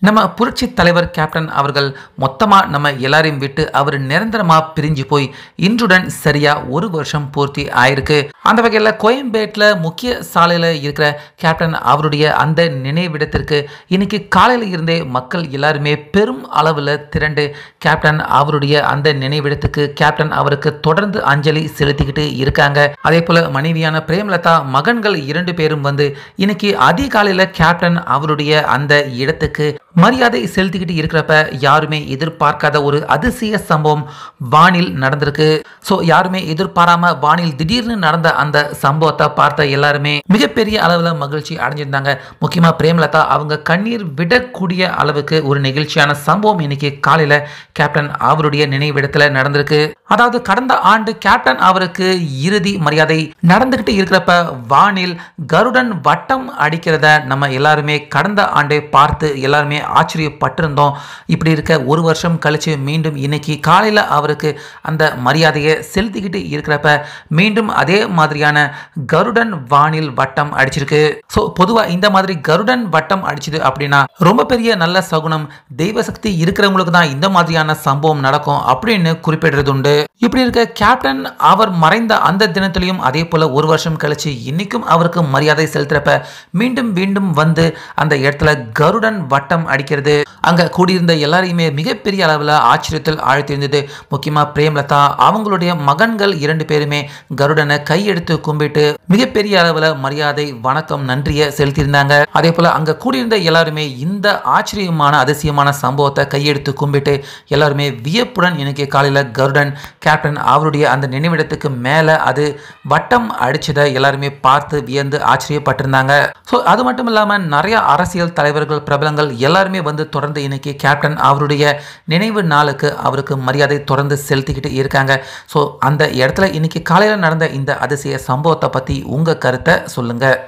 நம்ம புரட்சி தலைவர் கேப்டன் அவர்கள் மொத்தமா நம்ம எல்லாரையும் விட்டு அவர் நிரந்தரமா பிரிஞ்சு போய் இன்றுடன் சரியா ஒரு வருஷம் பூர்த்தி ஆயிருக்கு. அந்த வகையில் கோயம்பேட்டில் முக்கிய சாலையில் இருக்கிற கேப்டன் அவருடைய அந்த நினைவிடத்திற்கு இன்னைக்கு காலையில் இருந்தே மக்கள் எல்லாருமே பெரும் அளவில் திரண்டு கேப்டன் அவருடைய அந்த நினைவிடத்துக்கு கேப்டன் அவருக்கு தொடர்ந்து அஞ்சலி செலுத்திக்கிட்டு இருக்காங்க. அதே போல மனைவியான பிரேமலதா மகன்கள் 2 பேரும் வந்து இன்னைக்கு அதிகாலையில் கேப்டன் அவருடைய அந்த இடத்துக்கு மரியாதை செலுத்திக்கிட்டு இருக்கிறப்ப யாருமே எதிர்பார்க்காத ஒரு அதிசய சம்பவம் வானில் நடந்திருக்கு. ஸோ யாருமே எதிர்பாராம வானில் திடீர்னு நடந்த அந்த சம்பவத்தை பார்த்த எல்லாருமே மிகப்பெரிய அளவில் மகிழ்ச்சி அடைஞ்சிருந்தாங்க. முக்கியமாக பிரேமலதா அவங்க கண்ணீர் விடக்கூடிய அளவுக்கு ஒரு நெகிழ்ச்சியான சம்பவம் இன்னைக்கு காலையில் கேப்டன் அவருடைய நினைவிடத்தில் நடந்திருக்கு. அதாவது கடந்த ஆண்டு கேப்டன் அவருக்கு இறுதி மரியாதை நடந்துகிட்டு இருக்கிறப்ப வானில் கருடன் வட்டம் அடிக்கிறத நம்ம எல்லாருமே கடந்த ஆண்டே பார்த்து எல்லாருமே ஆச்சரியப்பட்டிருந்தோம். இப்படி இருக்க ஒரு வருஷம் கழிச்சு மீண்டும் இன்னைக்கு காலையில் அவருக்கு அந்த மரியாதையை செலுத்திக்கிட்டு இருக்கிறப்ப மீண்டும் அதே மாதிரியான கருடன் வானில் வட்டம் அடிச்சிருக்கு. ஸோ பொதுவாக இந்த மாதிரி கருடன் வட்டம் அடிச்சது அப்படின்னா ரொம்ப பெரிய நல்ல சகுனம், தெய்வ சக்தி இருக்கிறவங்களுக்கு தான் இந்த மாதிரியான சம்பவம் நடக்கும் அப்படின்னு குறிப்பிடுறது உண்டு. இப்படி இருக்க கேப்டன் அவர் மறைந்த அந்த தினத்திலையும் அதே போல ஒரு வருஷம் கழிச்சு இன்னைக்கும் அவருக்கு மரியாதை செலுத்துறப்ப மீண்டும் மீண்டும் வந்து அந்த இடத்துல கருடன் வட்டம் அடிக்கிறது அங்க கூடியிருந்த எல்லாரையுமே மிகப்பெரிய அளவில் ஆச்சரியத்தில் ஆழ்த்தியிருந்தது. முக்கியமா பிரேமலதா அவங்களுடைய மகன்கள் 2 பேருமே கருடனை கையெடுத்து கும்பிட்டு மிகப்பெரிய அளவில் மரியாதை வணக்கம் நன்றியை செலுத்தியிருந்தாங்க. அதே போல அங்க கூடியிருந்த எல்லாருமே இந்த ஆச்சரியமான அதிசயமான சம்பவத்தை கையெடுத்து கும்பிட்டு எல்லாருமே வியப்புடன் இன்னைக்கு காலையில் கருடன் கேப்டன் அவருடைய அந்த நினைவிடத்துக்கு மேலே அது வட்டம் அடிச்சதை எல்லாருமே பார்த்து வியந்து ஆச்சரியப்பட்டிருந்தாங்க. ஸோ அது மட்டும் இல்லாமல் நிறைய அரசியல் தலைவர்கள் பிரபலங்கள் எல்லாருமே வந்து தொடர்ந்து இன்னைக்கு கேப்டன் அவருடைய நினைவு நாளுக்கு அவருக்கு மரியாதை தொடர்ந்து செலுத்திக்கிட்டு இருக்காங்க. ஸோ அந்த இடத்துல இன்னைக்கு காலையில் நடந்த இந்த அதிசய சம்பவத்தை பற்றி உங்கள் கருத்தை சொல்லுங்கள்.